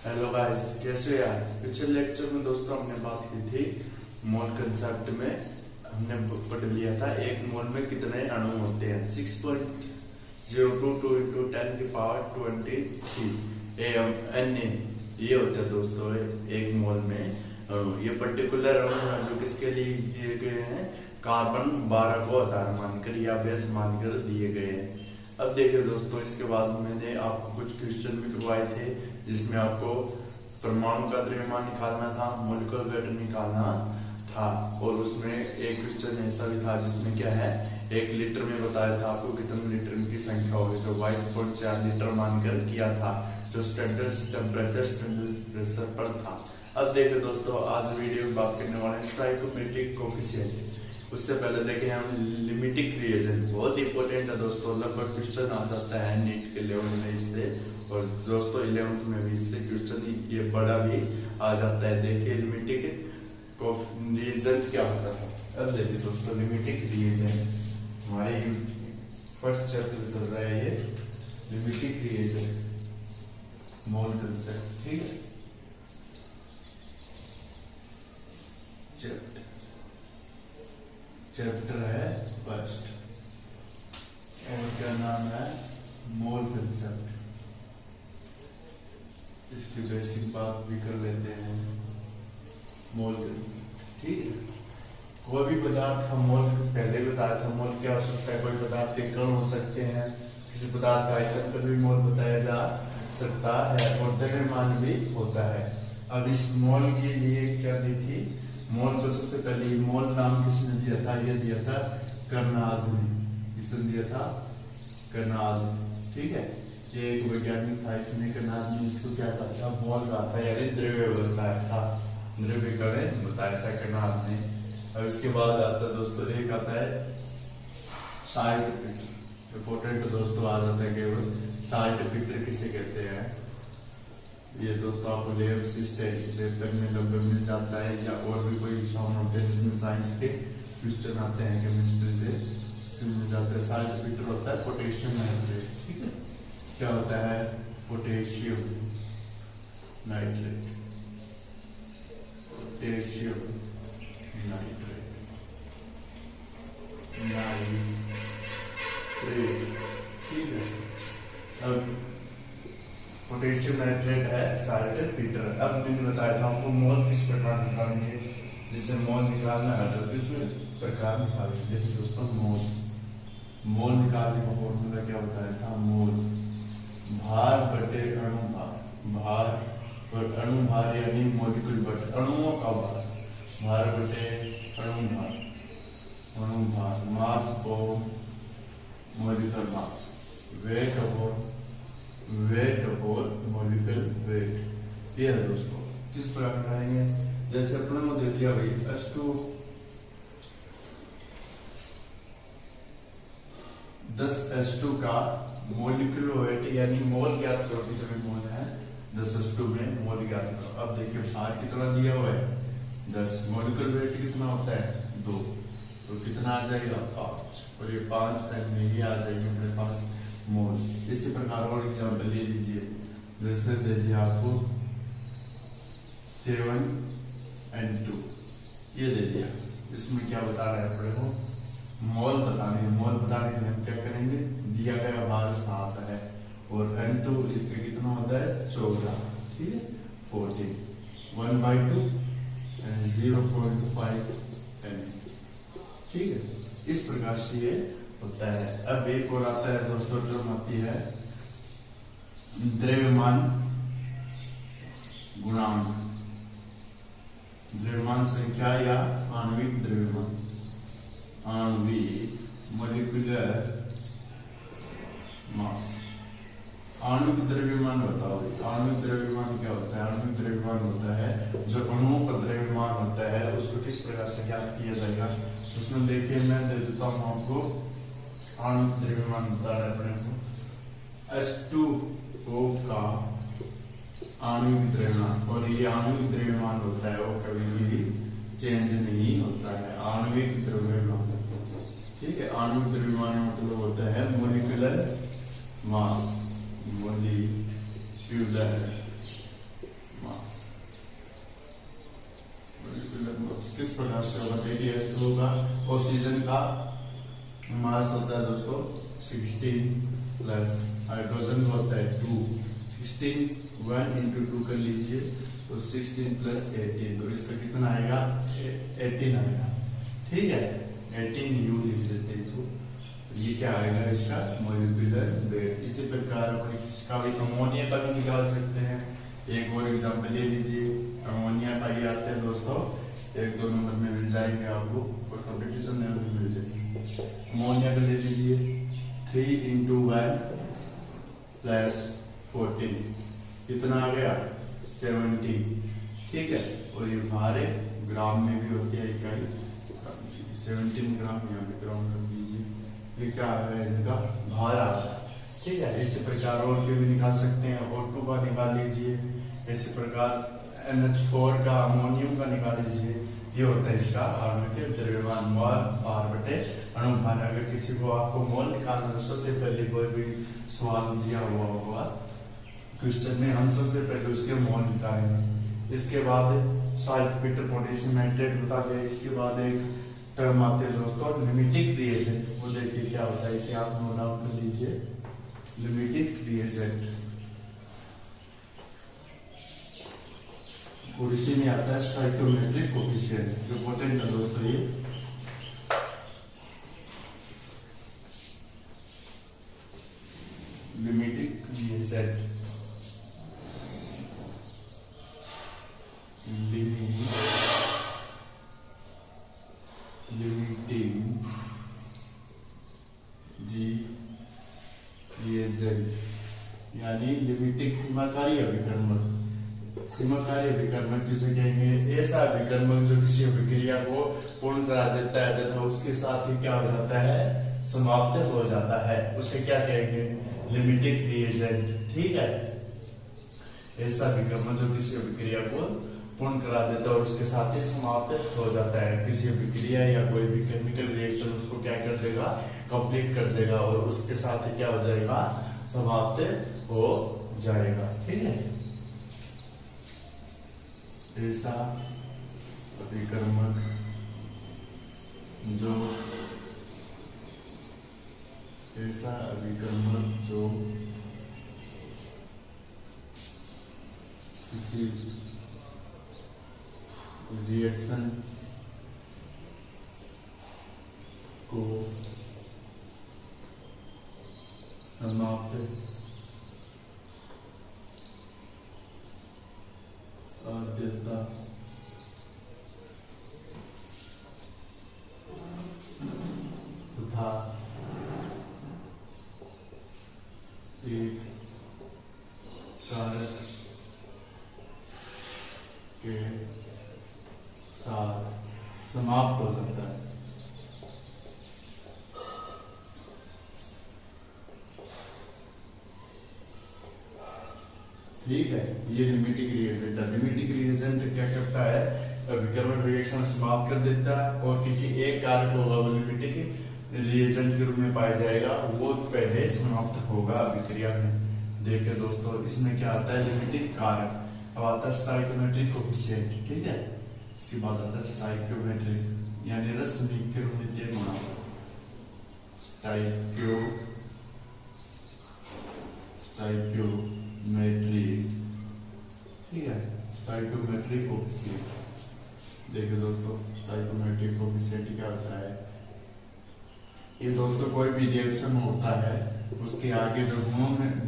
Hello guys, कैसे यार। पिछले लेक्चर में दोस्तों हमने बात की थी मोल कंसेप्ट में। हमने पढ़ लिया था एक मोल में कितने अणु होते हैं। 6.022 × 10⁻23 Na ये होता है दोस्तों एक मोल में अणु। ये पर्टिकुलर अणु है जो किसके लिए दिए गए हैं, कार्बन 12 को आधार मानकर या बेस मानकर दिए गए हैं। अब देखिए दोस्तों, इसके बाद मैंने आपको कुछ क्वेश्चन भी करवाए थे जिसमें आपको परमाणु का द्रव्यमान निकालना था, मोलिकुलर वेट निकालना था। और उसमें एक क्वेश्चन ऐसा भी था जिसमें क्या है, 1 लीटर में बताया था आपको कितने लीटर की संख्या होगी, जो 22.4 लीटर मानकर किया था, जो स्टैंडर्ड टेम्परेचर स्टैंडर्ड प्रेशर पर था। अब देखिए दोस्तों, आज वीडियो में बात करने वाले हैं स्टोइकोमेट्रिक कोफिशिएंट। उससे पहले देखें हम लिमिटिंग रिएजेंट, बहुत इंपॉर्टेंट है दोस्तों, लगभग क्वेश्चन आ जाता है नीट के लेवल में इससे। और दोस्तों 11th में भी इससे क्वेश्चन ये बड़ा भी आ जाता है। देखिए लिमिटिंग रिएजेंट क्या होता है। अब देखिए दोस्तों, लिमिटिंग रिएजेंट हमारे फर्स्ट चैप्टर चल रहा है, ये लिमिटिंग रिएजेंट मोल कंसेप्ट, ठीक है। चैप्टर है फर्स्ट और क्या नाम है, मोल कंसेप्ट। इसकी बेसिक बात भी कर लेते हैं, मोल कंसेप्ट, ठीक है। कोई भी पदार्थ का मोल पहले बताया था, मोल क्या हो सकता है, कोई पदार्थ के कण हो सकते हैं, किसी पदार्थ का आयतन पर भी मोल बताया जा सकता है और द्रव्यमान भी होता है। अब इस मोल के लिए क्या दी थी, मोल को सबसे पहले मोल नाम किसने दिया था, ये दिया था कर्नाद ने। किसने दिया था, कर्नाद, ठीक है। ये एक वैज्ञानिक था, इसने कर्नाद ने इसको क्या कहा था, मोल कहा था, यानी द्रव्य बताया था, द्रव्य कण बताया था कर्नाद ने। अब इसके बाद आता है दोस्तों, एक आता है साल्ट पीटर। इंपॉर्टेंट दोस्तों आ जाता है केवल साल्ट पीटर किसे कहते हैं। ये दोस्तों आपको लेब तक में लगभग मिल जाता है, या और भी कोई एग्जाम होते हैं जिसमें साइंस के क्वेश्चन आते हैं केमिस्ट्री से मिल जाता है। साल्ट पीटर होता है पोटेशियम नाइट्रेट, ठीक है। क्या होता है, पोटेशियम नाइट्रेट, पोटेशियम नाइट्रेट, ठीक है। अब पोटेशियम नाइट्रेट है साल्ट पीटर। अब मैंने बताया था आपको मोल किस प्रकार निकालेंगे, जिससे मोल निकालना है तो किस प्रकार निकालेंगे दोस्तों। मोल निकालने का फॉर्मूला क्या बताया था, मोल भार बटे अणु भार, भार और अणु भार यानी मॉलिक्यूल बटे अणुओं का भार, भार बटे अणु भार, अणु भार, mass upon molecular mass, weight upon molecular weight. ये है दोस्तों, किस प्रकार कराएंगे, जैसे अपने को दे दिया भाई H2 10 H2 का मॉलिक्यूलर वेट यानी मोल ज्ञात करो, कितने मोल है 10 H2 में मोल ज्ञात करो। अब देखिए भार कितना दिया हुआ है 10, मॉलिक्यूलर वेट कितना होता है 2, तो कितना आ जाएगा 5, और ये 5 तक में ही आ जाएगी मेरे पास मोल। इसी प्रकार और एग्जाम्पल ले लीजिए, जैसे दे दिया आपको 7N2, ये दे दिया। इसमें क्या बता रहा है अपने को, मोल बताने हैं। मोल बताने के लिए हम क्या करेंगे, दिया गया भार 7 है और N2 इसका कितना होता है 14, ठीक है 14, 1/2 and 0.5 N, ठीक है। इस प्रकार से ये होता है। अब एक और आता है दोस्तों, टर्म आती है द्रव्यमान गुणांक, द्रव्यमान संख्या या आणविक द्रव्यमान, आणविक मॉलिक्यूलर मास। आणविक द्रव्यमान बताओ, आणविक द्रव्यमान क्या होता है, आणविक द्रव्यमान होता है जो अणुओं का द्रव्यमान होता है, उसको किस प्रकार से ज्ञात किया जाएगा। उसमें देखिए मैं दे देता हूं आपको आणविक द्रव्यमान बता रहा है अपने को, H2O का आणविक द्रव्यमान, और ये आणविक द्रव्यमान होता है वो कभी भी चेंज नहीं होता है, आणविक द्रव्यमान, ठीक है। आणविक द्रव्यमान मतलब होता है मॉलिक्यूलर मास, मॉलिक्यूलर किस प्रकार से होगा, देखिए H2 होगा, ऑक्सीजन का मास होता है दोस्तों 16 प्लस हाइड्रोजन होता है 2, 16 1 into 2 कर लीजिए तो 16 प्लस 18, तो इसका कितना आएगा 18 आएगा, ठीक है 18 यू लिख देते हैं इसको, ये क्या आएगा इसका मॉलिक्यूलर वेट। इसी प्रकार इसका भी अमोनिया का भी निकाल सकते हैं। एक और एग्जांपल ले लीजिए, अमोनिया का ही आते हैं दोस्तों, 1-2 नंबर में मिल जाएंगे आपको और कंपटीशन में भी मिल जाएंगे। अमोनिया का ले लीजिए 3 into 1 प्लस 14, कितना आ गया 70, ठीक है, और ये भारे ग्राम में भी होती है इकाई, 17 ग्राम, यहाँ पे ग्राम रख दीजिए, ये क्या आ गया इनका भार आ गया, ठीक है। इसी प्रकार और भी निकाल सकते हैं, O2 का निकाल लीजिए, इसी प्रकार NH4 का अमोनियम का निकाल लीजिए, ये होता है इसका आणविक द्रव्यमान मोल भार बटे अणुभार। अगर किसी को आपको मोल निकालना है, सबसे पहले कोई भी सवाल दिया हुआ होगा क्वेश्चन में, हम सबसे पहले उसके मोल निकालेंगे, इसके बाद सल्फेट पोटेशियम नाइट्रेट बता दें, इसके बाद एक टर्म आते हैं दोस्तों लिमिटिक रिएजेंट, वो देखिए क्या होता है, इसे आप नोट डाउन कर लीजिए, लिमिटिक रिएजेंट, और इसी में आता है स्टोइकोमेट्रिक कोफिशिएंट, इंपॉर्टेंट है दोस्तों ये। लिमिटिक रिएजेंट, लिमिटिंग रिएजेंट यानी लिमिटिंग सीमाकारी अभिकर्मक, सीमाकारी अभिकर्मक किसे कहेंगे, ऐसा अभिकर्मक जो किसी अभिक्रिया को पूर्ण करा देता है तथा उसके साथ ही क्या हो जाता है समाप्त हो जाता है, उसे क्या कहेंगे लिमिटिंग रिएजेंट, ठीक है। ऐसा अभिकर्मक जो किसी अभिक्रिया को पूर्ण करा देता है और उसके साथ ही समाप्त हो जाता है, किसी अभिक्रिया या कोई भी केमिकल रिएक्शन उसको क्या कर देगा कंप्लीट कर देगा और उसके साथ ही क्या हो जाएगा समाप्त हो जाएगा, ठीक है। ऐसा अभिकर्मक जो किसी रिएक्शन को समाप्त देता तथा एक कारक के साथ समाप्त हो जाता है, ठीक है। ये लिमिटिंग रिएजेंट है। लिमिटिंग रिएजेंट क्या करता है अभिकर्मक रिएक्शन समाप्त कर देता है और किसी एक कारक होगा वो लिमिटिंग रिएजेंट के रूप में पाया जाएगा, वो पहले समाप्त होगा अभिक्रिया में। देखिए दोस्तों इसमें क्या आता है लिमिटिंग कारक, अब आता है स्टोइकोमेट्रिक कोफिशिएंट, ठीक है। इसके बाद आता है स्टोइकोमेट्रिक यानी रसमीक के रूप में तेल होना, स्टोइकोमेट्रिक, ठीक है। स्टोइकोमेट्रिक कोफिशिएंट देखिए दोस्तों स्टोइकोमेट्रिक कोफिशिएंट क्या होता है, ये दोस्तों कोई भी रिएक्शन होता है उसके आगे जो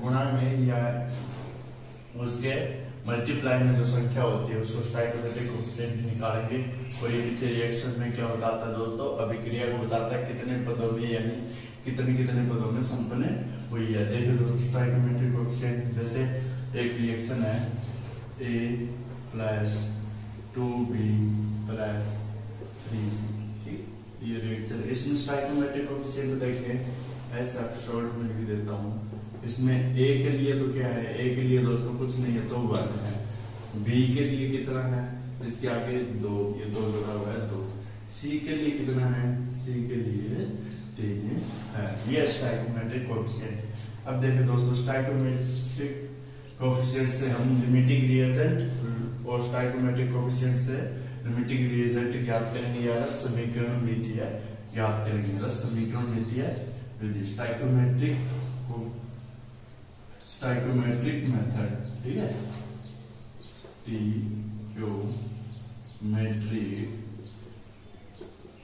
गुणा में या उसके मल्टीप्लाई में जो संख्या होती है उसको स्टोइकोमेट्रिक कोफिशिएंट निकालेंगे। कोई किसी रिएक्शन में क्या बताता है दोस्तों अभिक्रिया को बताता है कितने पदों में यानी कितने पदों में संपन्न हुई है। देखिए दोस्तों स्टोइकोमेट्रिक कोफिशिएंट जैसे एक रिएक्शन है A + 2B + 3C, ये रिएक्शन, इसमें स्टोइकोमेट्रिक कोफिशिएंट देखें ऐसा शॉर्ट में लिख देता हूँ। इसमें A के लिए तो क्या है, A के लिए दोस्तों कुछ नहीं है तो 1 है, B के लिए कितना है इसके आगे 2, ये 2 जुड़ा हुआ है 2, C के लिए कितना है, C के लिए 3 है, ये स्टोइकोमेट्रिक कोफिशिएंट। अब देखिए दोस्तों स्टोइकोमेट्रिक कोफिशिएंट से हम लिमिटिंग रिएजेंट और स्टोइकोमेट्रिक कोफिशिएंट से लिमिटिंग रिजल्ट ज्ञात करेंगे या रस समीकरण विधि है ज्ञात करेंगे। रस समीकरण विधि है विधि स्टाइकोमेट्रिक मेथड, ठीक है, स्टाइकोमेट्रिक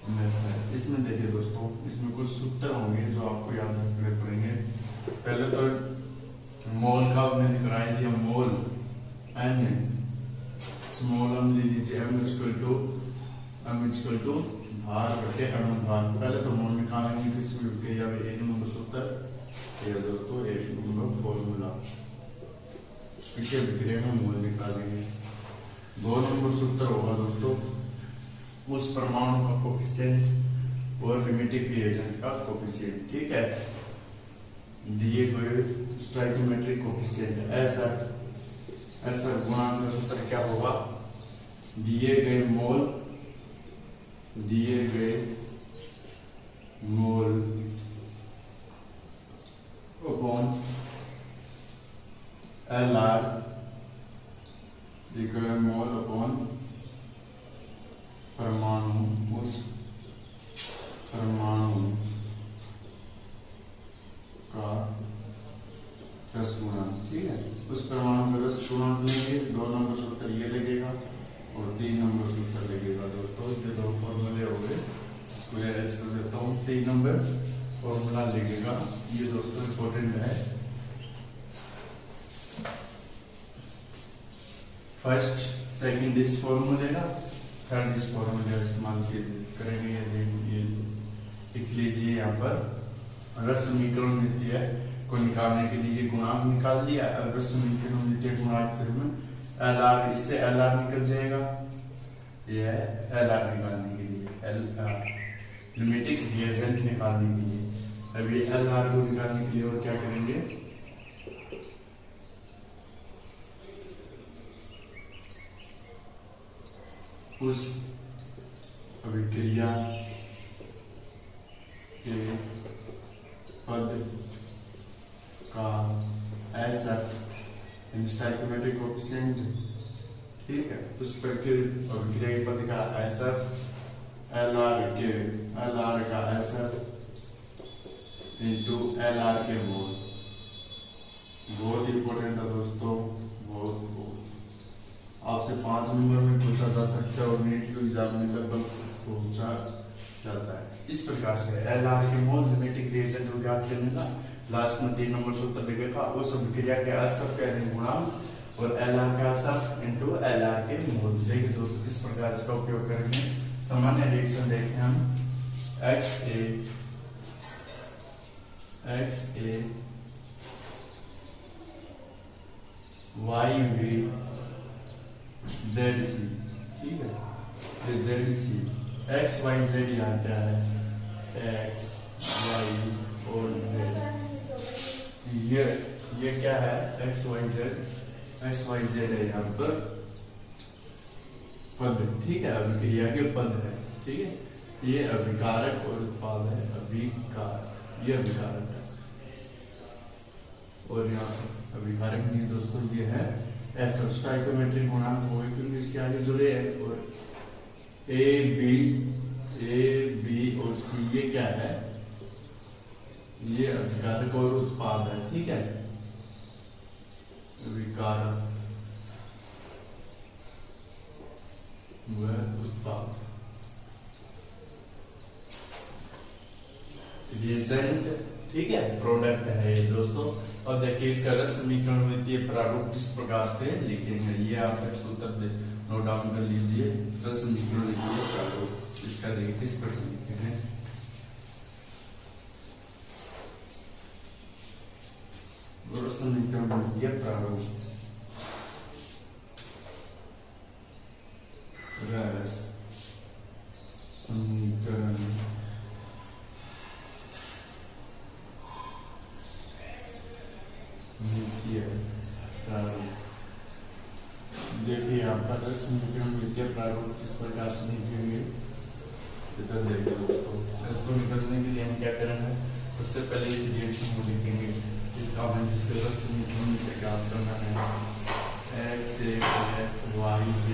मेथड। इसमें देखिए दोस्तों, इसमें कुछ सूत्र होंगे जो आपको याद रखने पड़ेंगे। पहले तो मोल का आपने दिखाई दिया, मोल एन स्मॉल एम ले लीजिए, एम इक्वल टू भार बटे अणु भार। पहले तो मोल निकालेंगे किसी भी क्रिया में। एक नंबर सूत्र ये दोस्तों, एक नंबर फॉर्मूला, किसी भी क्रिया में मोल निकालेंगे। 2 नंबर सूत्र होगा दोस्तों, उस परमाणु का कोफिशिएंट और लिमिटिंग रिएजेंट का कोफिशिएंट, ठीक है, दिए गए स्टोइकोमेट्रिक कोफिशिएंट ऐसा गुणांक का सूत्र क्या होगा, दिए गए मोल अपॉन LR, दिए गए मोल अपॉन परमाणु, उस परमाणु का रस गुणांक, ठीक है, उस परमाणु का रस गुणांक लेंगे। 2 नंबर सूत्र ये लगेगा और 3 नंबर सूत्र लगेगा दोस्तों। ये 2 फॉर्मूले हो गए, इसको एरेंज कर देता हूँ। 3 नंबर फॉर्मूला लगेगा, ये दोस्तों इंपॉर्टेंट है। फर्स्ट सेकंड इस फॉर्मूले का, थर्ड इस फॉर्मूले का इस्तेमाल करेंगे। ये लिख लीजिए यहाँ पर। रस समीकरण विधि है को निकालने के लिए गुणांक निकाल दिया। अब रस समीकरण विधि गुणांक से हमें LR, इससे LR निकल जाएगा। ये है LR निकालने के लिए, LR लिमिटिंग रिएजेंट निकालने के लिए। अब ये LR को निकालने के लिए और क्या करेंगे, उस अभिक्रिया के पद का SF स्टोइकोमेट्रिक कोफिशिएंट, ठीक है, उस अभिक्रिया के पद का SF LR का SF इंटू LR के मोल। बहुत इंपॉर्टेंट है दोस्तों, बहुत आपसे 5 नंबर में पूछा जा सकता है और नीट के एग्जाम में लगभग पूछा जाता है। इस प्रकार से LR के मोल लिमिटिंग रिएजेंट ज्ञात करने का लास्ट में 3 नंबर सूत्र लिखेगा। उस अभिक्रिया के SF के गुणांक और LR का SF इंटू LR के मोल। देखिए दोस्तों किस प्रकार इसका उपयोग करेंगे। सामान्य रिएक्शन देखें हम, XA YV ZC, ठीक है, ये ZC X Y Z यहाँ क्या है, X Y और Z, ये क्या है, X Y Z है यहाँ पर पद, ठीक है, अभिक्रिया के पद है, ठीक है, ये अभिकारक और उत्पाद है, ये अभिकारक है और यहाँ पर अभिकारक नहीं दोस्तों, ये है ऐसा स्टोइकोमेट्रिक गुणांक होगा क्योंकि इसके आगे जुड़े हैं। और A B और C ये क्या है, ये अभिकारक और उत्पाद है, ठीक है, अभिकारक व उत्पाद। रिएजेंट, ठीक है, प्रोडक्ट है ये दोस्तों। और देखिए इसका रस समीकरण विधि प्रारूप किस प्रकार से लिखेंगे, ये आप उत्तर नोट डाउन कर लीजिए। रस समीकरण विधि प्रारूप इसका देखिए किस प्रकार लिखे हैं। रस समीकरण विधि प्रारूप, रस समीकरण देखिए आपका रस समीकरण विधि प्रारूप किस प्रकार से लिखेंगे, इधर देखिए दोस्तों। इसको निकालने के लिए हम क्या करेंगे, सबसे पहले इस रिएक्शन को लिखेंगे जिसका हमें जिसके रस समीकरण को ज्ञात करना है। X A plus Y B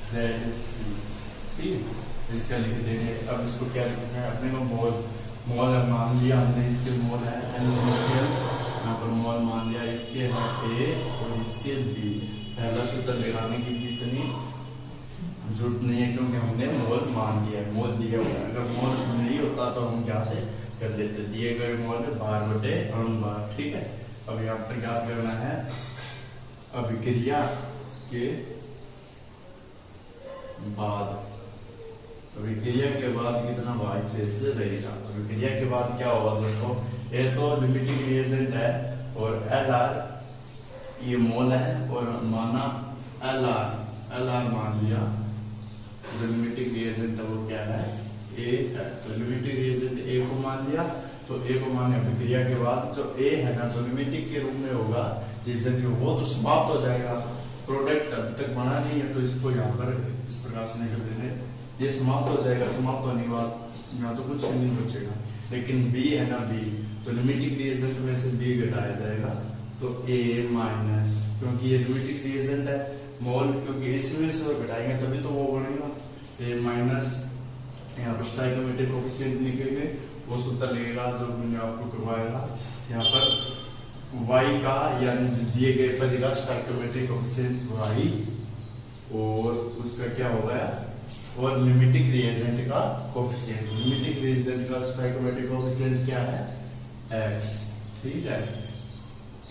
ZC, ठीक है, इसका लिख देंगे। अब इसको क्या लिखना है अपने को, मोल। मोल मान लिया हमने, इसके मोल है इनिशियल, यहाँ पर मोल मान लिया, इसके है A और इसके B। पहला सूत्र लगाने की भी इतनी जरूरत नहीं है क्योंकि हमने मोल मान लिया है, मोल दिया हुआ है। अगर मोल नहीं होता तो हम क्या कर देते, दिए गए मोल बार बटे अनुभार, ठीक है। अब यहाँ पर क्या करना है, अभिक्रिया के बाद, अभिक्रिया के बाद कितना भाग शेष रहेगा। अभिक्रिया के बाद क्या होगा दोस्तों, ये तो लिमिटिंग रिएजेंट है और Lr ये मोल है, और माना Lr मान लिया, जो लिमिटिंग रिएजेंट है वो क्या है, A है। तो लिमिटिंग रिएजेंट A को मान लिया, तो A को माने अभिक्रिया के बाद जो A है ना, जो लिमिटिंग के रूप में होगा रिएजेंट, वो तो समाप्त हो जाएगा। प्रोडक्ट अभी तक बना नहीं है तो इसको यहाँ पर इस प्रकार से निकल देंगे, ये समाप्त हो जाएगा। समाप्त होने के बाद यहाँ तो कुछ नहीं बचेगा, लेकिन B है ना, B तो लिमिटिंग रिएजेंट में से B घटाया जाएगा, तो A माइनस, क्योंकि ये लिमिटिंग रिएजेंट है मोल, क्योंकि इसमें से घटाएंगे तभी तो वो बनेगा, A माइनस, यहाँ पर स्टोइकोमेट्रिक कोएफिशिएंट निकलेंगे, वो सूत्र लगेगा जो मैंने आपको करवाया। यहाँ पर y का यानी दिए गए पद का स्टोइकोमेट्रिक कोएफिशिएंट y, और उसका क्या हो गया, और लिमिटिंग रिएजेंट का कोएफिशिएंट, लिमिटिंग रिएजेंट का स्टोइकोमेट्रिक कोएफिशिएंट क्या है, x, ठीक है,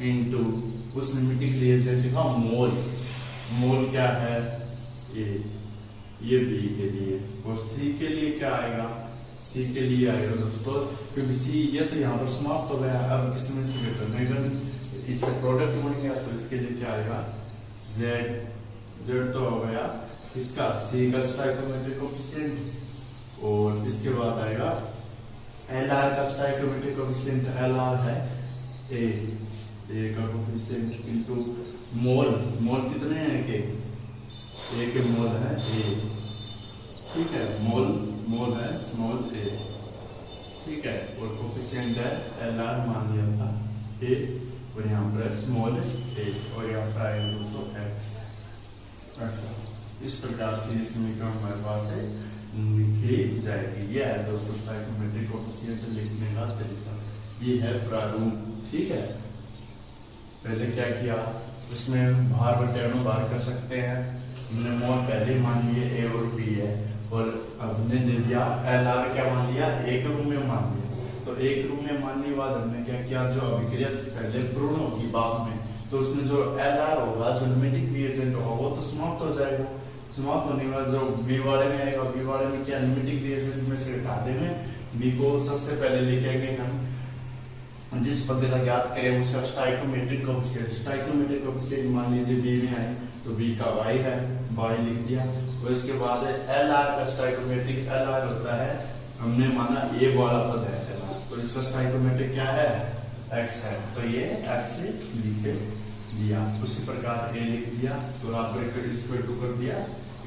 इनटू उस लिमिटिंग रिएजेंट का मोल, मोल क्या है A, ये B के लिए, और C के लिए क्या आएगा, C के लिए आएगा दोस्तों, क्योंकि C ये तो यहाँ पर समाप्त हो गया, अब इसमें से घटाएगा, इससे प्रोडक्ट बन गया, तो इसके लिए क्या आएगा, Z तो हो गया इसका C का स्टोइकोमेट्रिक कोएफिशिएंट, और इसके बाद आएगा Lr का स्टोइकोमेट्रिक कोएफिशिएंट, Lr है A का कोएफिशिएंट इनटू मोल, मोल कितने हैं के, A के मोल है A, ठीक है, मोल है स्मॉल a, ठीक है, और कोएफिशिएंट है Lr मान लिया था A, और यहाँ पर स्मॉल a, और यहाँ पर आएगा दोस्तों x। इस प्रकार से ये समीकरण हमारे पास है लिखी जाएगी। यह है दोस्तों स्टोइकोमेट्रिक कोएफिशिएंट लिखने का तरीका, ये है प्रारूप, ठीक है। पहले क्या किया, उसमें भार बटे अनुभार कर सकते हैं, हमने मोल पहले मान लिए A और B है, और हमने दे दिया Lr क्या मान लिया, एक रूप में मान लिया। तो एक रूप में मानने के बाद हमने क्या किया, जो अभिक्रिया से पहले पूर्ण होगी बाद में, तो उसमें जो Lr होगा, जो लिमिटिंग रिएजेंट होगा, वो तो समाप्त हो जाएगा। समाप्त होने के बाद जो B वाले में आएगा, B वाले में क्या, लिमिटिंग रिएजेंट में से घटा देंगे, B को सबसे पहले लेके आएंगे हम, जिस पद का ज्ञात करें उसका स्टोइकोमेट्रिक कोएफिशिएंट, स्टोइकोमेट्रिक कोएफिशिएंट मान लीजिए B में है, तो B का y है, y लिख दिया। और इसके बाद Lr का स्टोइकोमेट्रिक, Lr होता है, हमने माना A वाला पद है Lr, तो इसका स्टोइकोमेट्रिक क्या है, x है, तो ये x लिख दिया। उसी प्रकार A लिख दिया, तो आप इक्वल टू कर दिया,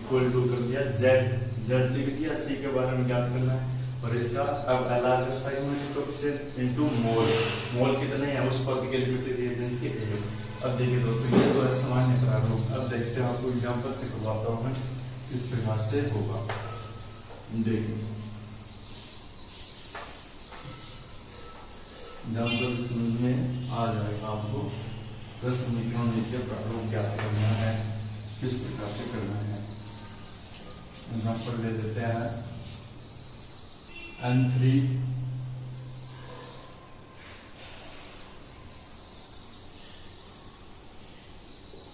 इक्वल टू कर दिया, z लिख दिया, C के बारे में ज्ञात करना है, और इसका अब Lr का स्टोइकोमेट्रिक कोएफिशिएंट इनटू मोल, मोल कितने हैं उस पद के लिमिटिंग रिएजेंट के A। अब देखिए दोस्तों, ये तो है सामान्य प्रारूप। अब देखते हैं, आपको एग्जांपल से करवाता हूं मैं, इस प्रकार से होगा, देखिए एग्जांपल समझ में आ जाएगा आपको। 10 समीकरण नीचे प्रारूप ज्ञात करना है, किस प्रकार से करना है। एग्जांपल ले देते हैं, N3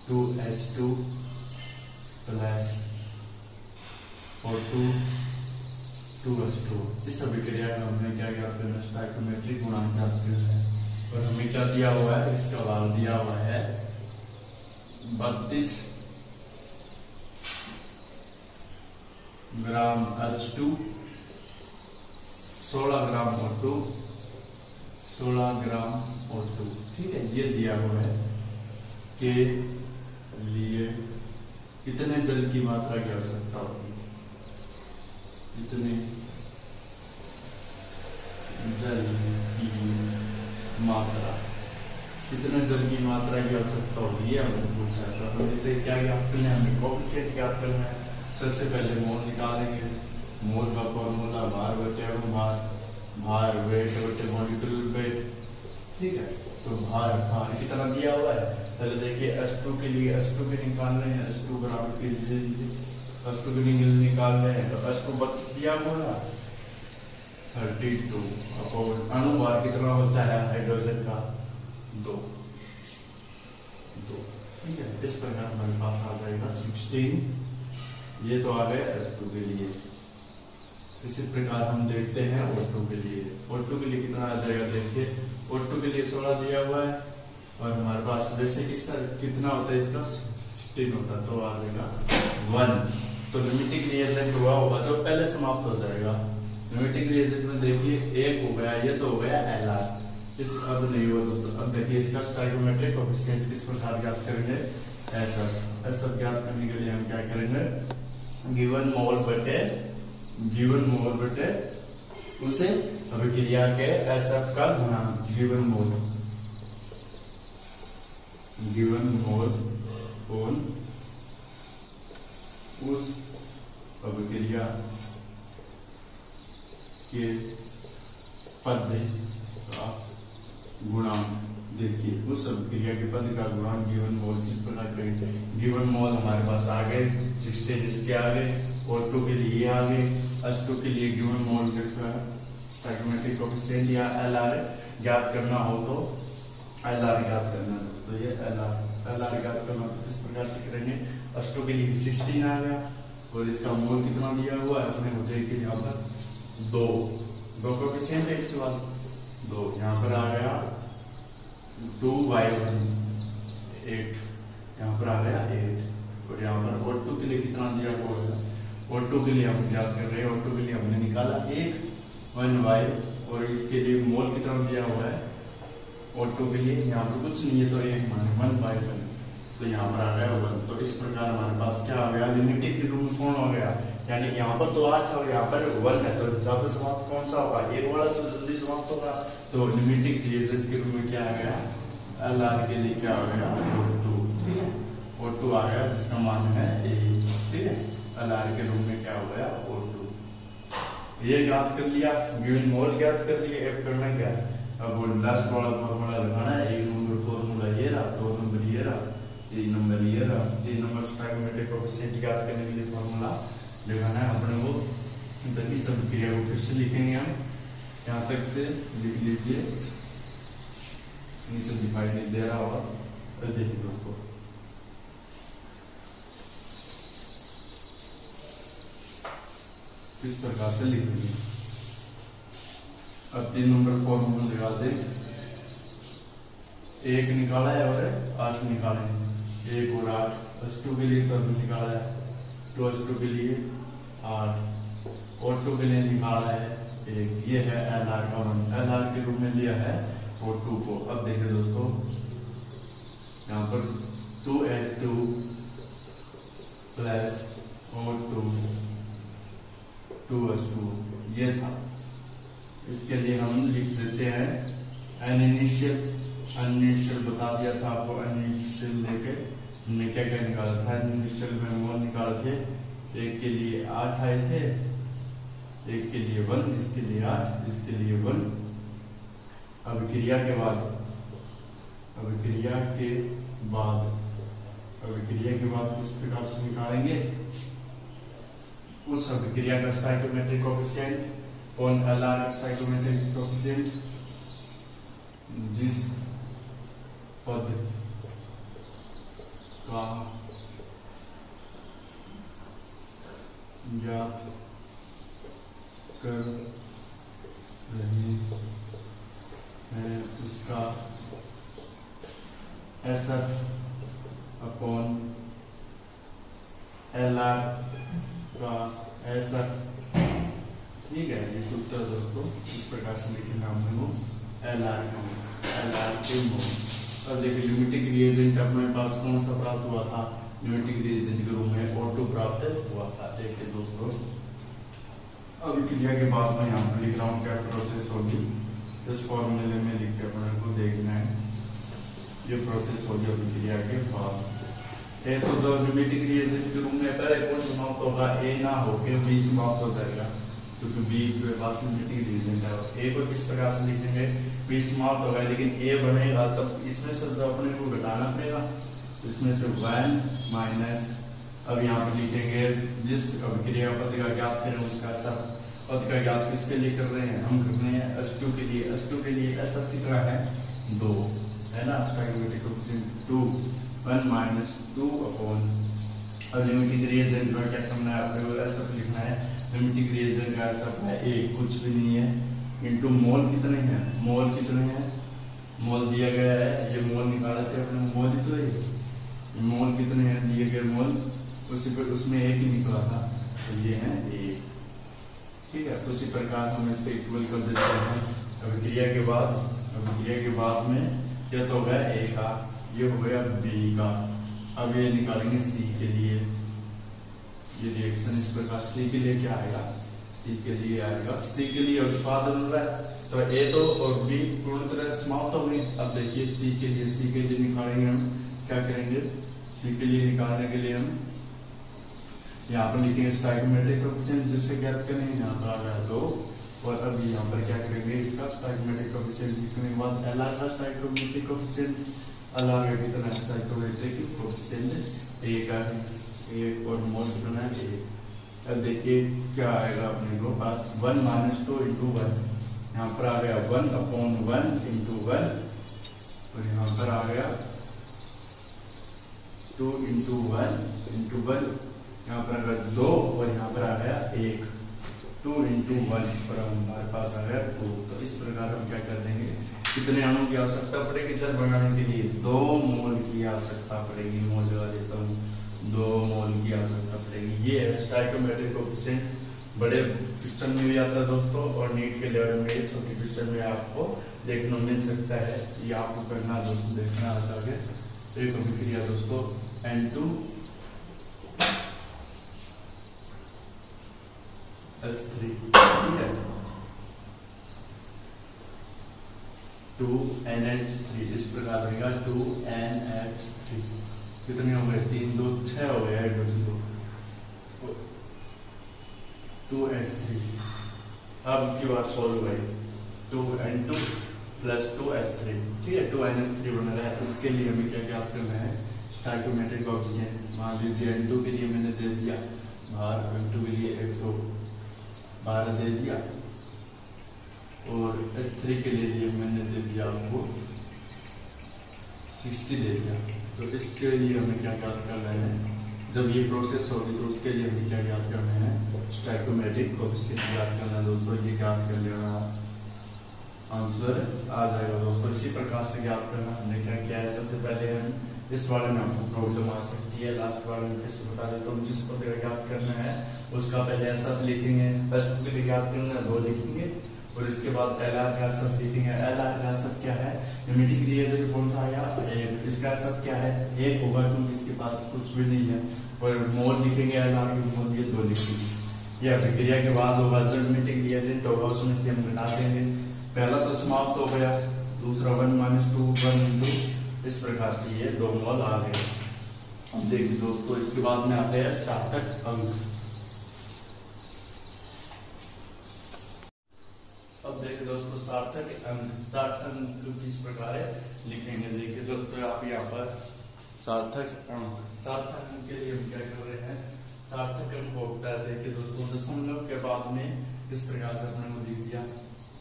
2H2 plus O2 2H2। इस अभिक्रिया का हमने क्या ज्ञात करना है, स्टोइकोमेट्रिक गुणांक ज्ञात करना है, और हमें क्या दिया हुआ है, इसका मान दिया हुआ है 32 ग्राम H2, 16 ग्राम O2, 16 ग्राम O2, ठीक है, ये दिया हुआ है के लिए कितने जल की मात्रा की आवश्यकता होगी, कितने जल की मात्रा, कितने जल की मात्रा की आवश्यकता होगी, ये हमने पूछा है। तो हम इसे क्या ज्ञात करना है, हमें कोएफिशिएंट ज्ञात करना है, सबसे पहले मोल निकालेंगे। मोल का फॉर्मूला भार बटे भार, भार वेट बटे मॉलिक्यूलर वेट। ठीक है, तो भार कितना दिया हुआ है, पहले देखिए H2 के लिए H2 के निकालने हैं, H2 बराबर कीजिए, H2 के निकालने हैं तो H2 32 दिया हुआ है 32 अपॉन अणुभार कितना होता है हाइड्रोजन का 2। ठीक है, इस प्रकार हमारे पास आ जाएगा 16। ये तो आ गया H2 के लिए। इसी प्रकार हम देखते हैं O2 के लिए। O2 के लिए कितना आ जाएगा, देखिए O2 के लिए 16 दिया हुआ है और हमारे पास वैसे इसका कितना होता है, इसका 16 होता है तो आ जाएगा 1। तो लिमिटिंग रिएजेंट हुआ होगा जो पहले समाप्त हो जाएगा। लिमिटिंग रिएजेंट में देखिए एक हो गया, ये तो हो गया Lr, इस अब नहीं हुआ दोस्तों। अब देखिए इसका स्टोइकोमेट्रिक कोएफिशिएंट किस प्रकार ज्ञात करेंगे, ऐसा ज्ञात करने के लिए हम क्या करेंगे, गिवन मोल बटे उसे अभिक्रिया के SF का गुणांक, गिवन मोल ऑन उस अभिक्रिया के पद का गुणांक। देखिए उस अभिक्रिया के पद का गुणांक गिवन मोल किस प्रकार करेंगे, गिवन मोल हमारे पास आ गए 16, इसके आगे O2 के लिए आ गए, H2 के लिए गिवन मोल स्टोइकोमेट्रिक कोएफिशिएंट या Lr ज्ञात करना हो तो Lr ज्ञात करना, तो ये Lr ज्ञात करना तो किस प्रकार से करेंगे, H2 के लिए 16 आ गया और इसका मोल कितना दिया हुआ है अपने को देखिए यहाँ पर 2 कोएफिशिएंट है इसके बाद 2, यहाँ पर आ गया 2/1 8, यहाँ पर आ गया 8 और यहाँ पर O2 के लिए कितना दिया हुआ है, O2 के लिए हम ज्ञात कर रहे हैं, O2 के लिए हमने निकाला 1 और इसके लिए मोल कितना दिया हुआ है O2 के लिए, यहाँ पर कुछ नहीं है तो 1 माने 1/1, तो यहाँ पर आ गया 1। तो इस प्रकार हमारे पास क्या आ गया, लिमिटिंग के रूप में कौन हो गया, यानी यहाँ पर तो 8 और यहाँ पर 1 है, तो ज्यादा समाप्त कौन सा होगा, एक वाला तो जल्दी समाप्त होगा। तो लिमिटिंग रिएजेंट के रूप में क्या आ गया, Lr के लिए क्या आ गया O2। ठीक है, O2 आ गया जिसका मान है 1। ठीक है, Lr के रूप में क्या हो गया O2। ये ज्ञात कर लिया, गिवन मोल ज्ञात कर लिए। अब करना क्या है, अब लास्ट वाला फॉर्मूला लगाना है। 1 नंबर फॉर्मूला ये रहा, 2 नंबर ये रहा, 3 नंबर ये रहा। 3 नंबर स्टोइकोमेट्रिक कोएफिशिएंट ज्ञात करने के लिए फॉर्मूला लगाना है अपने को। तो इस अभिक्रिया को फिर से लिखेंगे हम, यहाँ तक से लिख लीजिए, नीचे दिखाई नहीं दे रहा होगा, देखिए दोस्तों किस प्रकार से लिखेंगे। अब 3 नंबर फॉर्मूला लगा दे, 1 निकाला है और 8 निकाले, 1 और 8, H2 के लिए तब निकाला है, तो H2 के लिए 8, O2 के लिए निकाला है 1। ये है Lr का मान, Lr के रूप में लिया है O2 को। अब देखिए दोस्तों यहाँ पर 2H2 प्लस O2 2H2 ये था, इसके लिए हम लिख देते हैं एन इनिशियल बता दिया था आपको। एन इनिशियल लेके हमने क्या क्या निकाला था, एन इनिशियल में मोल निकाले थे, एक के लिए 8 आए थे, एक के लिए 1, इसके लिए 8, इसके लिए 1। अभिक्रिया के बाद किस प्रकार से निकालेंगे, उस अभिक्रिया का स्टोइकोमेट्रिक कोएफिशिएंट ऑन Lr का स्टोइकोमेट्रिक कोएफिशिएंट, जिस पद का ज्ञात कर रहे हैं उसका SF अपॉन Lr का SF। ठीक है, ये सूत्र दोस्तों इस प्रकार से लिखेंगे हम लोग Lr के मोल। अब देखिए लिमिटिंग रिएजेंट अपने पास कौन सा प्राप्त हुआ था, लिमिटिंग रिएजेंट के रूप में O2 प्राप्त हुआ था। देखिए दोस्तों अभिक्रिया के बाद में यहाँ पर लिख रहा हूँ क्या प्रोसेस होगी, इस फॉर्मूले में लिख के अपने को देखना है, ये प्रोसेस होगी अभिक्रिया के बाद। ए तो जो न्यूमेटिक रिएजेंट के रूम में पहले कौन समाप्त होगा, ए ना होके बी समाप्त हो जाएगा, क्योंकि बी पास न्यूमेटिक रिएजेंट है। ए को किस प्रकार से लिखेंगे, बी समाप्त होगा लेकिन ए बनेगा, तब इसमें से तो अपने को घटाना पड़ेगा, तो इसमें से 1 माइनस, अब यहाँ पर लिखेंगे जिस अभिक्रिया पद का ज्ञात करें उसका सब पद का ज्ञात किसके लिए कर रहे हैं, हम कर रहे हैं H2 के लिए। H2 के लिए S सब कितना है 2 है ना, स्टोइकोमेट्रिक कोएफिशिएंट 2, 1 माइनस 2 अपॉन, अब न्यूमेटिक रिएजेंट का क्या करना है, अपने को S सब लिखना है, न्यूमेटिक रिएजेंट का सब है 1, कुछ भी नहीं है, इनटू मोल कितने हैं, मोल कितने हैं, मोल दिया गया है, ये मोल निकाले थे अपने, मोल ही तो है, मोल कितने हैं दिए गए मोल, उसी पर उसमें एक ही निकला था, तो ये है 1, ठीक है। उसी प्रकार हम इसको इक्वल कर देते हैं, अभिक्रिया के बाद में क्या तो हो गया ए का, ये हो गया बी का। अब ये निकालेंगे सी के लिए, ये रिएक्शन इस प्रकार, सी के लिए क्या आएगा, सी के लिए आएगा, सी के लिए उत्पादन हो रहा है, तो ए तो और बी पूर्ण तरह समाप्त हो गए। अब देखिए सी के लिए निकालेंगे हम, क्या करेंगे, सी के लिए निकालने के लिए हम यहाँ पर लिखेंगे स्टोइकोमेट्रिक कोएफिशिएंट, जिससे ज्ञात करेंगे, यहाँ पर आ गया 2, और अब यहाँ पर क्या करेंगे, इसका स्टोइकोमेट्रिक कोएफिशिएंट लिखने के बाद एल का स्टोइकोमेट्रिक कोएफिशिएंट, एल आ गया कितना स्टोइकोमेट्रिक कोएफिशिएंट ए का है 1, और मोल कितना है 1। अब देखिए क्या आएगा अपने को पास, 1 माइनस 2 इंटू 1, यहाँ पर आ गया 1 अपॉन 1 इंटू 1, और यहाँ पर आ गया 2 इंटू 1, यहाँ पर आ गया 2, और यहाँ पर आ गया 1, 2 इंटू 1, पर हमारे पास आ गया 2। तो इस प्रकार हम क्या कर देंगे, कितने अणु की आवश्यकता पड़ेगी जल बनाने के लिए, 2 मोल की आवश्यकता पड़ेगी, मोल लगा देता हूँ, 2 मोल की आवश्यकता पड़ेगी। ये है स्टोइकोमेट्रिक कोएफिशिएंट, बड़े क्वेश्चन में भी आता है दोस्तों, और नीट के लेवल में छोटे क्वेश्चन में आपको देखने मिल सकता है, ये आपको करना दोस्तों, देखना आगे। एक अभिक्रिया दोस्तों N2 S3, ठीक है, 2NH3, इस प्रकार रहेगा 2NH3, कितने हो गए, 3 2 6 हो गया, 2S3। अब की बार सोल्व हुई, 2N2 प्लस 2S3, ठीक है, 2NH3 बन रहा है। इसके लिए हमें क्या ज्ञात करना है, स्टोइकोमेट्रिक कोएफिशिएंट। मान लीजिए N2 के लिए मैंने दे दिया बाहर, N2 के लिए 112 दे दिया, और S3 के लिए मैंने दे दिया आपको 60 दे दिया। तो इसके लिए हमें क्या ज्ञात करना है, जब ये प्रोसेस होगी तो उसके लिए हमें क्या ज्ञात करना है, स्टोइकोमेट्रिक कोएफिशिएंट ज्ञात करना है दोस्तों। ये ज्ञात कर लेना, आंसर आ जाएगा दोस्तों। इसी प्रकार से ज्ञात करना हमने क्या किया है, सबसे पहले हम इस वाले में आपको प्रॉब्लम आ सकती है, लास्ट वाले में फिर से बता देता हूँ। जिस पद का ज्ञात करना है उसका पहले सब लिखेंगे, H2 के लिए ज्ञात करना है 2 लिखेंगे, और इसके बाद LR का सब लिखेंगे। LR का सब क्या है, न्यूमेटिक रिएजेंट कौन सा आया 1, इसका सब क्या है 1 होगा, क्योंकि इसके पास कुछ भी नहीं है, और मोल लिखेंगे LR के मोल, ये 2 लिखेंगे। ये अभिक्रिया के बाद होगा, जो न्यूमेटिक रिएजेंट होगा उसमें से हम घटा देंगे, पहला तो समाप्त हो गया, दूसरा 1 माइनस 2 1 इंटू, इस प्रकार से ये 2 मोल आ गए। अब देखिए दोस्तों, इसके बाद में आते हैं सार्थक अंक। अब देखिए दोस्तों, सार्थक अंक किस प्रकार लिखेंगे, देखिए दोस्तों आप यहाँ पर सार्थक अंक के लिए हम क्या कर रहे हैं, सार्थक अंक होता है, देखिए दोस्तों दशमलव के बाद में इस प्रकार से अपने को लिख दिया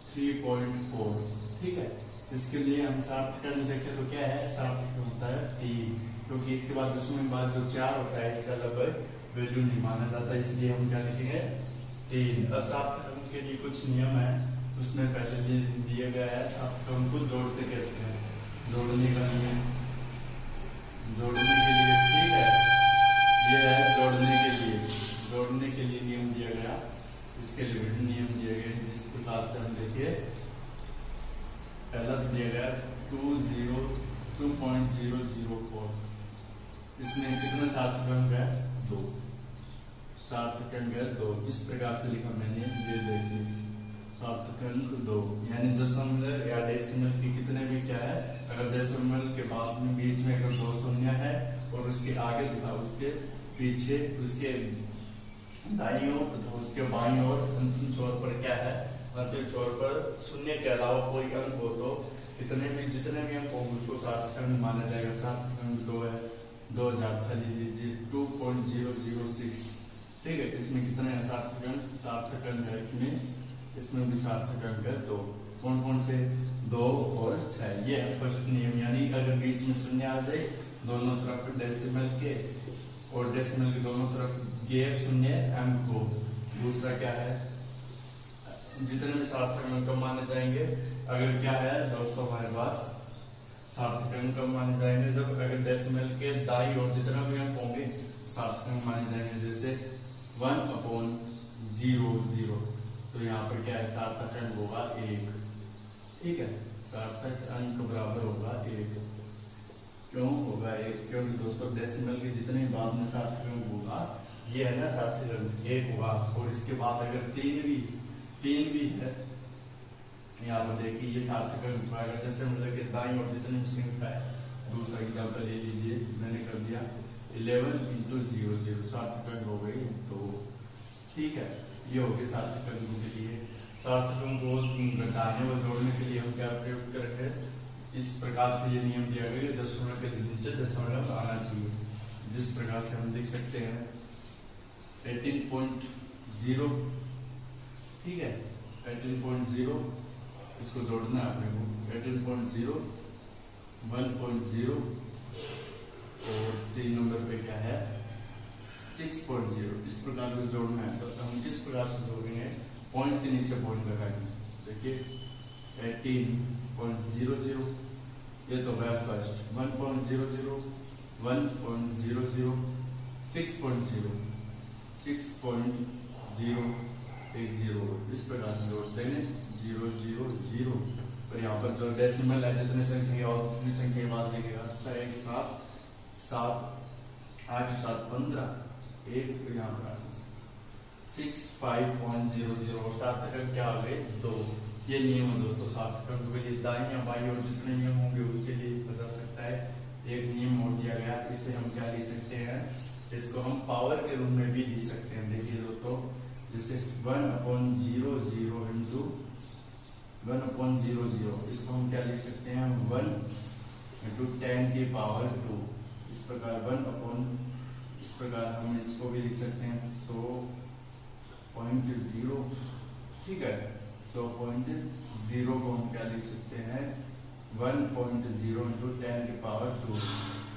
3.4, ठीक है। इसके लिए हम सार्थक अंक देखें तो क्या है, सार्थक होता है 3, क्योंकि इसके बाद दशमलव के बाद जो 4 होता है इसका लगभग वैल्यू नहीं माना जाता, इसलिए हम क्या लिखेंगे 3। अब सार्थक अंक के लिए कुछ नियम है, उसमें पहले दिया गया है सार्थक अंक को जोड़ते कैसे हैं, जोड़ने का नियम, जोड़ने के लिए, ठीक है, ये है जोड़ने के लिए नियम दिया गया, इसके लिए विभिन्न नियम दिए गए, जिस प्रकार से हम देखिए पहला दिया गया 2.004, इसमें कितने सार्थक अंक है 2, सार्थक अंक है 2, इस प्रकार से लिखा मैंने, ये देखिए सार्थक अंक 2, यानी दशमलव या डेसिमल की कितने भी क्या है, अगर दशमलव के बाद में बीच में अगर 2 शून्य है और उसके आगे तथा उसके पीछे, उसके दाईं ओर तथा उसके बाईं ओर अंतिम छोर पर क्या है, अंतिम छोर पर शून्य के अलावा कोई अंक हो तो जितने भी अंक होंगे उसको सार्थक अंक माना जाएगा। सार्थक अंक 2 है, 2006 ले लीजिए 2.006। ठीक है, इसमें कितने हैं सार्थक अंक? सार्थक अंक है इसमें भी सार्थक अंक है 2। कौन कौन से? 2 और 6। ये है फर्स्ट नियम, यानी अगर बीच में शून्य आ जाए दोनों तरफ डेसिमल के और डेसिमल के दोनों तरफ गैर शून्य अंक हो। दूसरा क्या है, जितने भी सार्थक अंक माने जाएंगे, अगर क्या है दोस्तों हमारे पास सार्थक अंक माने जाएंगे जब अगर डेसिमल के दाईं ओर जितना भी अंक होंगे सार्थक अंक माने जाएंगे। जैसे 1/00, तो यहाँ पर क्या है सार्थक अंक होगा 1। ठीक है, सार्थक अंक बराबर होगा 1। क्यों होगा 1? क्योंकि दोस्तों डेसिमल के जितने बाद में सार्थक अंक होगा, ये है ना सार्थक अंक 1 होगा। और इसके बाद अगर 3 भी है, यहाँ पर देखिए ये सार्थक अंक अगर डेसिमल के दाईं ओर जितने भी संख्या है। दूसरा एग्जाम्पल ले लीजिए, मैंने कर दिया 11 × 00, सार्थक अंक हो गई तो। ठीक है, ये हो गए सार्थक अंकों के लिए। सार्थक अंकों को घटाने व जोड़ने के लिए हम क्या प्रयोग करेंगे? इस प्रकार से ये नियम दिया गया है, दशमलव के नीचे दशमलव आना चाहिए। जिस प्रकार से हम लिख सकते हैं 18.0। ठीक है, 18.0 इसको जोड़ना है अपने को। 18.0, 1.0 और 3 नंबर पे क्या है 6.0। इस प्रकार से जोड़ना है। तो हम किस प्रकार से जोड़ेंगे? पॉइंट के नीचे पॉइंट लगाएंगे। देखिए 18.00, ये तो है फर्स्ट। 1.00, 1.00, 6.0, 6.0, 0। इस प्रकार से जोड़ते हैं 0 0 0। और यहाँ पर जो डेसिमल है जितने संख्या और उतनी संख्या के बाद लिखेगा 1 7 7 8 7 15 1। यहाँ पर 65.00 और सार्थक अंक क्या आ गए 2। ये नियम है दोस्तों सार्थक अंक के लिए। दाईं या बाईं और जितने नियम होंगे उसके लिए बता सकता है। एक नियम और दिया गया, इससे हम क्या लिख सकते हैं? इसको हम पावर के रूप में भी लिख सकते हैं। देखिए दोस्तों, जैसे 1/00 × 1/00, इसको हम क्या लिख सकते हैं? 1 × 10⁻²। इस प्रकार इस प्रकार हम इसको भी लिख सकते हैं 100.0। ठीक है, 100.0 को हम क्या लिख सकते हैं? 1.0 × 10⁻²।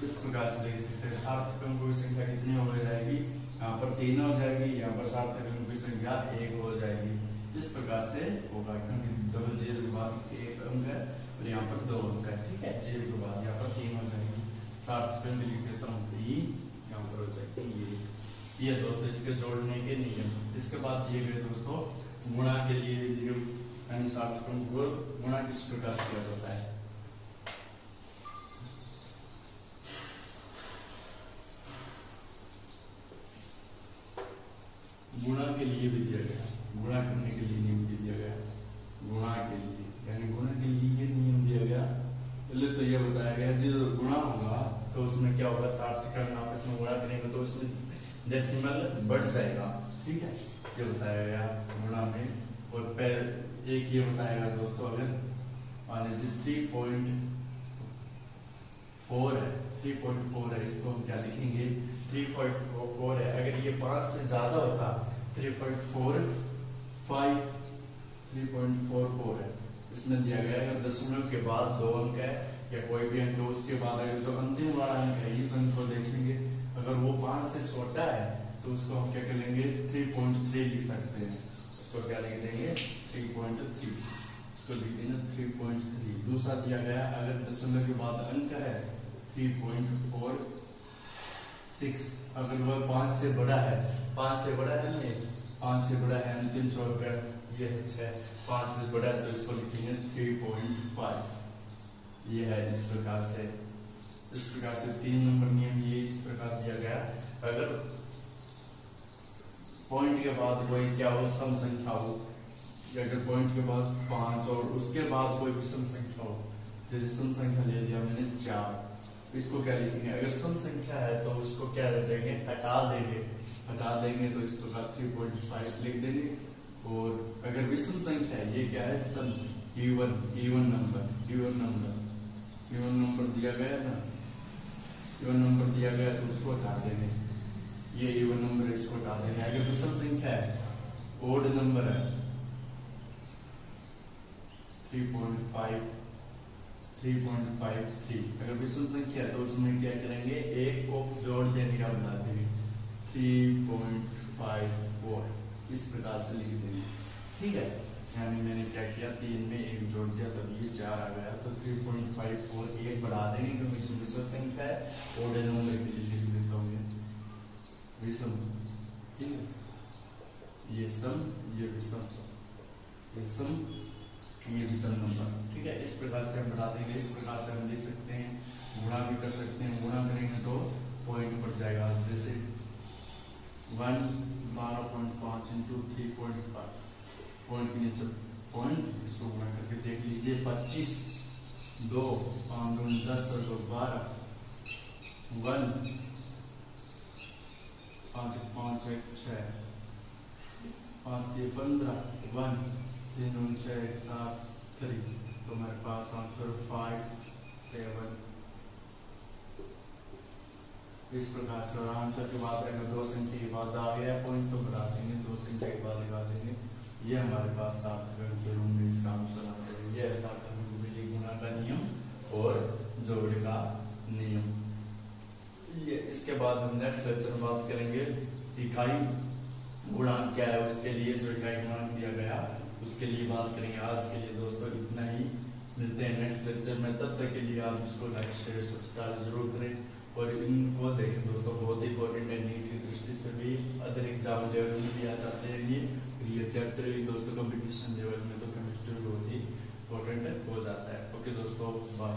इस प्रकार से लिख सकते हैं। सार्थक अंकों की संख्या कितनी हो जाएगी? यहाँ पर 3 हो जाएगी, यहाँ पर सार्थक अंकों की संख्या 1 हो जाएगी। इस प्रकार से होगा, क्योंकि डबल 0 के बाद 1 अंक है और यहाँ पर 2 अंक है। ठीक है, 0 के बाद यहाँ पर 3 हो जाएगी। सार्थक अंक लिख देता हूँ 3, यहाँ पर हो जाएगी ये दोस्तों इसके जोड़ने के नियम। इसके बाद दिए गए दोस्तों गुणा के लिए नियम, यानी सार्थक अंक को गुणा किस प्रकार किया जाता है? गुणा के लिए भी दिया गया, गुणा करने के लिए नियम भी दिया गया। गुणा के लिए यानी गुणा के लिए ये नियम दिया गया। पहले तो ये बताया गया जो गुणा होगा तो उसमें क्या होगा? सार्थक अंक आपस में गुणा करेंगे तो उसमें डेसिमल बढ़ जाएगा। ठीक है, ये बताया गया गुणा में। और पहले एक ये बताया गया दोस्तों, अगर मान लीजिए 3.4 है, 3.4 है, इसको हम क्या लिखेंगे? 3.4 है। अगर ये 5 से ज्यादा होता 3.45, 3.44 है। इसमें दिया गया है दशमलव के बाद 2 अंक है या कोई भी अंक, उसके बाद अगर जो अंतिम वाला अंक है इस अंक को देखेंगे, अगर वो 5 से छोटा है तो उसको हम क्या कर लेंगे? 3.3 लिख सकते हैं। उसको क्या लिख देंगे? 3.3। इसको लिख देंगे 3.3। दूसरा दिया गया अगर दशमलव के बाद अंक है 3.46, अगर वह 5 से बड़ा है, 5 से बड़ा है नहीं, 5 से बड़ा है अंतिम छोर पर ये है 5 से बड़ा है तो इसको लिखेंगे 3.5। ये है इस प्रकार से 3 नंबर नियम ये इस प्रकार दिया गया। अगर पॉइंट के बाद कोई क्या हो? सम संख्या हो, अगर पॉइंट के बाद 5 और उसके बाद कोई विषम संख्या हो, जैसे सम संख्या ले लिया मैंने 4, इसको क्या लिखेंगे, अगर सम संख्या है तो उसको क्या रखेंगे, हटा देंगे तो इस प्रकार 3.5 लिख देंगे। और अगर विषम संख्या है, ये क्या है, सम इवन नंबर दिया गया ना, इवन नंबर दिया गया तो उसको हटा देंगे, ये इवन नंबर इसको हटा देंगे। अगर विषम संख्या है, ओड नंबर है 3.53, अगर विषम संख्या है तो उसमें क्या करेंगे, एक को जोड़ देने का बता देंगे 3.54, इस प्रकार से लिख देंगे। ठीक है, यानी मैंने क्या किया, 3 में 1 जोड़ दिया तब ये 4 आ गया, तो 3.54 1 बढ़ा देंगे क्योंकि इसमें विषम संख्या है। ओड नंबर के लिए लिख देता हूँ विषम। ठीक है, ये सम, ये विषम, ये सम, ये विषम नंबर। ठीक है, इस प्रकार से हम बढ़ा देंगे। इस प्रकार से हम लिख सकते हैं, गुणा भी कर सकते हैं, गुणा करेंगे तो पॉइंट बढ़ जाएगा। जैसे 12.5 इंटू 3.5, पॉइंट के नीचे पॉइंट, इसको गुणा करके देख लीजिए, 25, 2, 5 दूनी 10 और 2 12, 1, 5 5 1 6, 5 के 15, 1, 3 दूनी 6 7 3, तो हमारे पास आंसर 5 7। इस प्रकार से, और आंसर के बाद अगर 2 संख्या के बाद आ गया पॉइंट तो बढ़ा देंगे, 2 संख्या के बाद लगा देंगे, ये हमारे पास सार्थक के रूप में इसका आंसर आ जाएगा। ये सार्थक मिली गुणा का नियम और जोड़ का नियम। ये इसके बाद हम नेक्स्ट लेक्चर में बात करेंगे इकाई गुणांक क्या है, उसके लिए जो इकाई गुणांक दिया गया उसके लिए बात करेंगे। आज के लिए दोस्तों इतना ही, मिलते हैं नेक्स्ट लेक्चर में, तब तक के लिए आप इसको लाइक शेयर सब्सक्राइब जरूर करें और इनको देखें दोस्तों, बहुत ही इंपॉर्टेंट है, नीट की दृष्टि से भी, अदर एग्जाम लेवल में भी आ जाते हैं ये चैप्टर भी दोस्तों, कंपटीशन लेवल में तो केमिस्ट्री बहुत ही इंपॉर्टेंट हो जाता है। ओके दोस्तों, बाय।